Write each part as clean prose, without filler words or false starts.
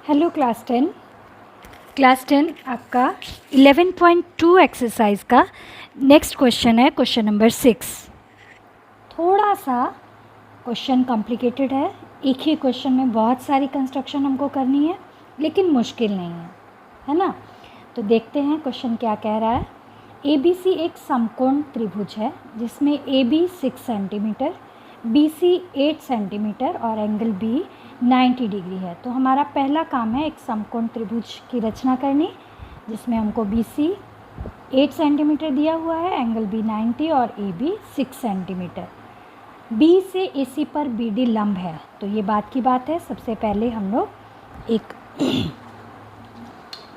Hello class 10 आपका 11.2 exercise का next question है, क्वेश्चन नंबर 6। थोड़ा सा क्वेश्चन कॉम्प्लिकेटेड है। एक ही क्वेश्चन में बहुत सारी कंस्ट्रक्शन हमको करनी है, लेकिन मुश्किल नहीं है ना। तो देखते हैं क्वेश्चन क्या कह रहा है। ABC एक समकोण त्रिभुज है जिसमें AB 6 सेंटीमीटर, BC 8 सेंटीमीटर और एंगल B 90 डिग्री है। तो हमारा पहला काम है एक समकोण त्रिभुज की रचना करनी, जिसमें हमको BC 8 सेंटीमीटर दिया हुआ है, एंगल B 90 और AB 6 सेंटीमीटर। B से AC पर BD लंब है। तो ये बात की बात है। सबसे पहले हम लोग एक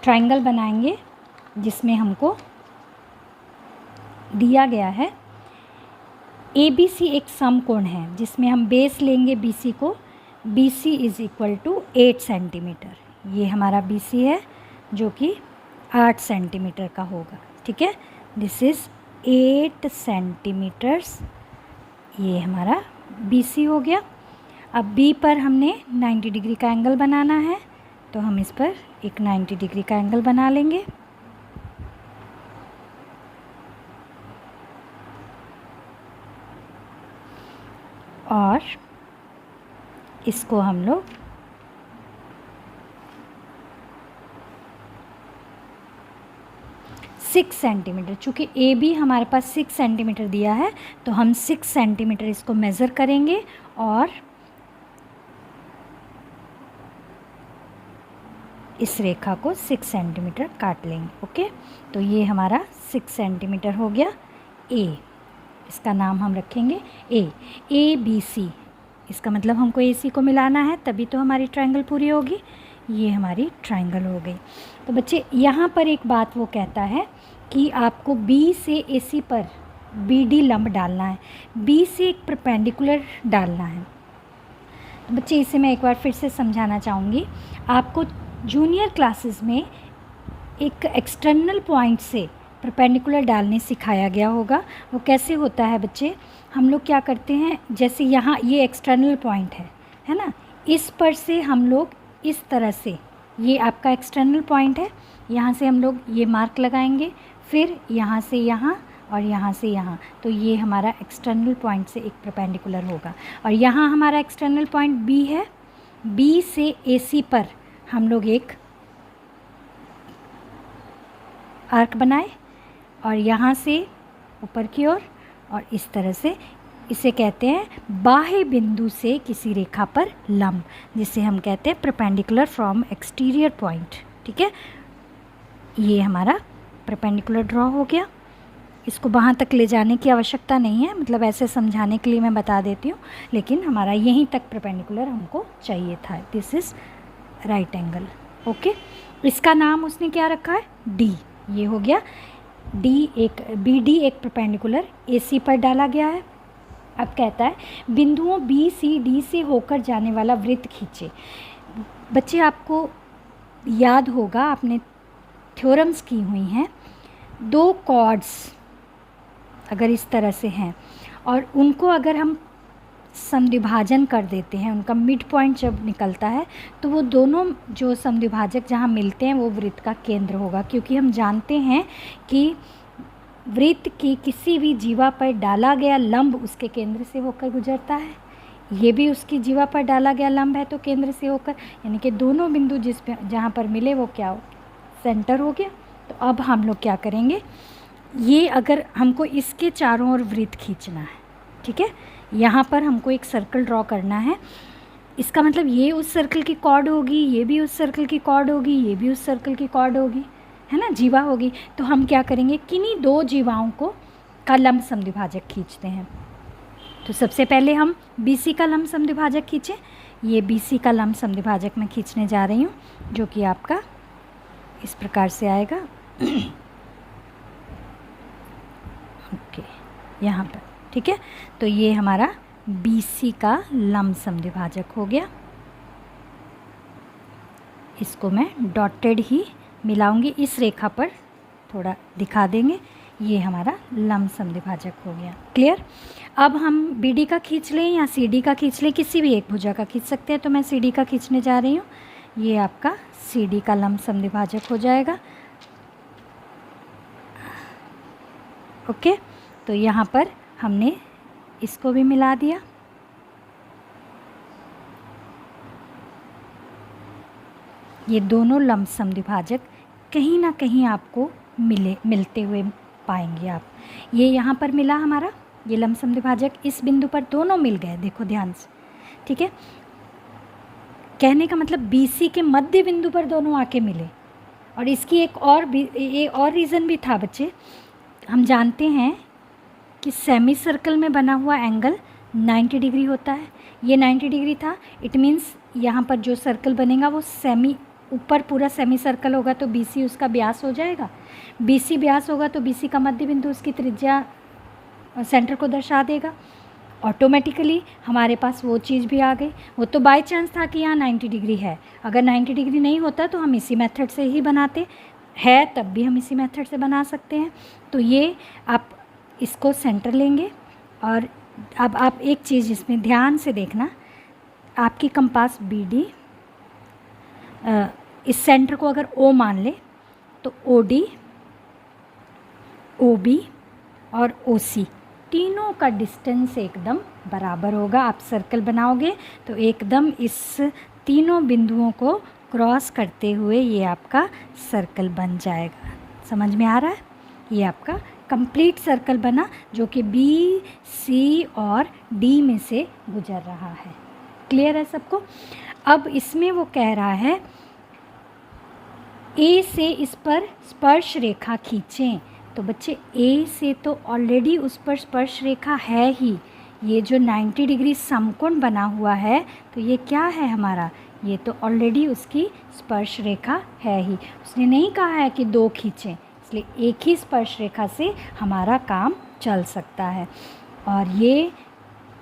ट्रायंगल बनाएंगे जिसमें हमको दिया गया है ABC एक समकोण है जिसमें हम बेस लेंगे BC को। BC is equal to 8 centimetre. ये हमारा BC है जो कि 8 सेंटीमीटर का होगा। ठीक है, दिस इज़ 8 सेंटीमीटर्स। ये हमारा BC हो गया। अब B पर हमने 90 डिग्री का एंगल बनाना है, तो हम इस पर एक 90 डिग्री का एंगल बना लेंगे। और इसको हम लोग सिक्स सेंटीमीटर, चूँकि AB हमारे पास 6 सेंटीमीटर दिया है तो हम 6 सेंटीमीटर इसको मेज़र करेंगे और इस रेखा को 6 सेंटीमीटर काट लेंगे। ओके, तो ये हमारा 6 सेंटीमीटर हो गया। A, इसका नाम हम रखेंगे ABC। इसका मतलब हमको AC को मिलाना है, तभी तो हमारी ट्रायंगल पूरी होगी। ये हमारी ट्रायंगल हो गई। तो बच्चे यहाँ पर एक बात वो कहता है कि आपको B से AC पर BD लंब डालना है, B से एक परपेंडिकुलर डालना है। तो बच्चे इसे मैं एक बार फिर से समझाना चाहूँगी। आपको जूनियर क्लासेस में एक एक्सटर्नल पॉइंट से परपेंडिकुलर डालने सिखाया गया होगा। वो कैसे होता है बच्चे, हम लोग क्या करते हैं, जैसे यहाँ ये एक्सटर्नल पॉइंट है ना, इस पर से हम लोग इस तरह से, ये आपका एक्सटर्नल पॉइंट है, यहाँ से हम लोग ये मार्क लगाएंगे, फिर यहाँ से यहाँ और यहाँ से यहाँ। तो ये हमारा एक्सटर्नल पॉइंट से एक परपेंडिकुलर होगा। और यहाँ हमारा एक्सटर्नल पॉइंट B है। B से AC पर हम लोग एक आर्क बनाए और यहाँ से ऊपर की ओर और इस तरह से, इसे कहते हैं बाह्य बिंदु से किसी रेखा पर लंब, जिसे हम कहते हैं परपेंडिकुलर फ्रॉम एक्सटीरियर पॉइंट। ठीक है, ये हमारा परपेंडिकुलर ड्रॉ हो गया। इसको वहाँ तक ले जाने की आवश्यकता नहीं है, मतलब ऐसे समझाने के लिए मैं बता देती हूँ, लेकिन हमारा यहीं तक परपेंडिकुलर हमको चाहिए था। This is right angle. Okay, इसका नाम उसने क्या रखा है, D। ये हो गया BD एक परपेंडिकुलर AC पर डाला गया है। अब कहता है बिंदुओं BCD से होकर जाने वाला वृत्त खींचे। बच्चे आपको याद होगा, आपने थ्योरम्स की हुई हैं, दो कॉर्ड्स अगर इस तरह से हैं और उनको अगर हम समद्विभाजन कर देते हैं, उनका मिड पॉइंट जब निकलता है तो वो दोनों जो समद्विभाजक जहाँ मिलते हैं वो वृत्त का केंद्र होगा। क्योंकि हम जानते हैं कि वृत्त की किसी भी जीवा पर डाला गया लंब उसके केंद्र से होकर गुजरता है, ये भी उसकी जीवा पर डाला गया लंब है तो केंद्र से होकर, यानी कि दोनों बिंदु जहाँ पर मिले वो क्या हो, सेंटर हो गया। तो अब हम लोग क्या करेंगे, ये अगर हमको इसके चारों ओर वृत्त खींचना है, ठीक है, यहाँ पर हमको एक सर्कल ड्रॉ करना है। इसका मतलब ये उस सर्कल की कॉर्ड होगी, ये भी उस सर्कल की कॉर्ड होगी, ये भी उस सर्कल की कॉर्ड होगी, है ना, जीवा होगी। तो हम क्या करेंगे, किन्हीं दो जीवाओं का लंब समद्विभाजक खींचते हैं। तो सबसे पहले हम BC का लंब समद्विभाजक खींचें। ये BC का लंब समद्विभाजक मैं खींचने जा रही हूँ, जो कि आपका इस प्रकार से आएगा। ओके, यहाँ पर, ठीक है। तो ये हमारा BC का लंब समद्विभाजक हो गया। इसको मैं डॉटेड ही मिलाऊंगी, इस रेखा पर थोड़ा दिखा देंगे। ये हमारा लंब समद्विभाजक हो गया। क्लियर। अब हम BD का खींच लें या CD का खींच लें, किसी भी एक भुजा का खींच सकते हैं। तो मैं CD का खींचने जा रही हूँ। ये आपका CD का लंब समद्विभाजक हो जाएगा। ओके, तो यहाँ पर हमने इसको भी मिला दिया। ये दोनों लंब समद्विभाजक कहीं ना कहीं आपको मिलते हुए पाएंगे आप। ये यहाँ पर मिला हमारा, ये लंब समद्विभाजक इस बिंदु पर दोनों मिल गए, देखो ध्यान से, ठीक है। कहने का मतलब BC के मध्य बिंदु पर दोनों आके मिले। और इसकी एक और रीज़न भी था बच्चे। हम जानते हैं कि सेमी सर्कल में बना हुआ एंगल 90 डिग्री होता है। ये 90 डिग्री था, इट मीन्स यहाँ पर जो सर्कल बनेगा वो ऊपर पूरा सेमी सर्कल होगा, तो BC उसका व्यास हो जाएगा। BC व्यास होगा तो BC का मध्य बिंदु उसकी त्रिज्या सेंटर को दर्शा देगा। ऑटोमेटिकली हमारे पास वो चीज़ भी आ गई। वो तो बाय चांस था कि यहाँ 90 डिग्री है, अगर 90 डिग्री नहीं होता तो हम इसी मेथड से ही बनाते हैं, तब भी हम इसी मेथड से बना सकते हैं। तो ये आप इसको सेंटर लेंगे। और अब आप एक चीज़ इसमें ध्यान से देखना, आपकी कंपास BD इस सेंटर को अगर O मान ले तो OD, OB और OC तीनों का डिस्टेंस एकदम बराबर होगा। आप सर्कल बनाओगे तो एकदम इस तीनों बिंदुओं को क्रॉस करते हुए ये आपका सर्कल बन जाएगा। समझ में आ रहा है? ये आपका कंप्लीट सर्कल बना जो कि B, C और D में से गुजर रहा है। क्लियर है सबको? अब इसमें वो कह रहा है A से इस पर स्पर्श रेखा खींचें। तो बच्चे A से तो ऑलरेडी उस पर स्पर्श रेखा है ही। ये जो 90 डिग्री समकोण बना हुआ है तो ये क्या है हमारा, ये तो ऑलरेडी उसकी स्पर्श रेखा है ही। उसने नहीं कहा है कि 2 खींचें, इसलिए एक ही स्पर्श रेखा से हमारा काम चल सकता है। और ये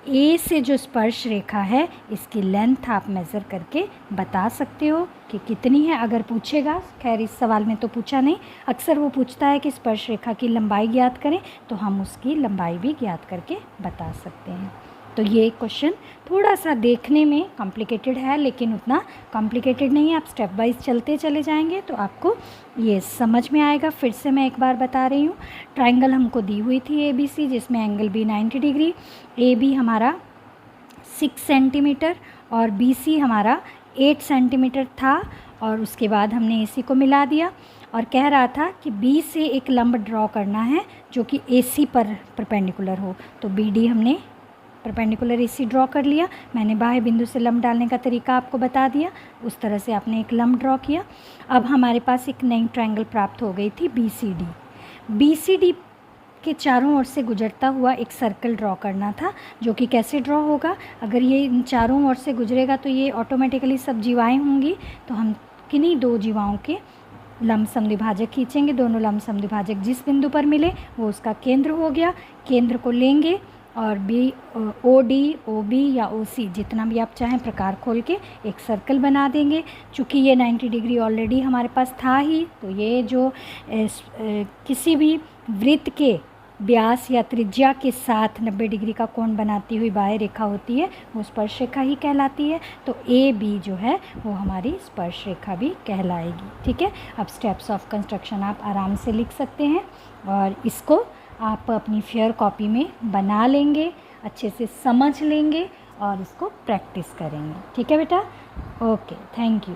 A से जो स्पर्श रेखा है इसकी लेंथ आप मेज़र करके बता सकते हो कि कितनी है। अगर पूछेगा, खैर इस सवाल में तो पूछा नहीं, अक्सर वो पूछता है कि स्पर्श रेखा की लंबाई ज्ञात करें, तो हम उसकी लंबाई भी ज्ञात करके बता सकते हैं। तो ये क्वेश्चन थोड़ा सा देखने में कॉम्प्लिकेटेड है, लेकिन उतना कॉम्प्लिकेटेड नहीं है। आप स्टेप वाइज चलते चले जाएंगे तो आपको ये समझ में आएगा। फिर से मैं एक बार बता रही हूँ, ट्राइंगल हमको दी हुई थी ABC, जिसमें एंगल B 90 डिग्री, AB हमारा 6 सेंटीमीटर और BC हमारा 8 सेंटीमीटर था। और उसके बाद हमने AC को मिला दिया और कह रहा था कि B से एक लंब ड्रॉ करना है जो कि AC पर परपेंडिकुलर हो। तो BD हमने परपेंडिकुलर AC ड्रॉ कर लिया। मैंने बाह्य बिंदु से लंब डालने का तरीका आपको बता दिया, उस तरह से आपने एक लंब ड्रॉ किया। अब हमारे पास एक नई ट्रायंगल प्राप्त हो गई थी BCD। BCD के चारों ओर से गुजरता हुआ एक सर्कल ड्रॉ करना था, जो कि कैसे ड्रॉ होगा, अगर ये इन चारों ओर से गुजरेगा तो ये ऑटोमेटिकली सब जीवाएँ होंगी, तो हम किन्हीं 2 जीवाओं के लंब समद्विभाजक खींचेंगे। दोनों लंब समद्विभाजक जिस बिंदु पर मिले वो उसका केंद्र हो गया। केंद्र को लेंगे और OD, OB या OC जितना भी आप चाहें प्रकार खोल के एक सर्कल बना देंगे। चूँकि ये 90 डिग्री ऑलरेडी हमारे पास था ही, तो ये जो किसी भी वृत्त के व्यास या त्रिज्या के साथ 90 डिग्री का कोण बनाती हुई बाह्य रेखा होती है वो स्पर्श रेखा ही कहलाती है। तो AB जो है वो हमारी स्पर्श रेखा भी कहलाएगी। ठीक है, अब स्टेप्स ऑफ कंस्ट्रक्शन आप आराम से लिख सकते हैं और इसको आप अपनी फेयर कॉपी में बना लेंगे, अच्छे से समझ लेंगे और इसको प्रैक्टिस करेंगे। ठीक है बेटा, ओके, थैंक यू।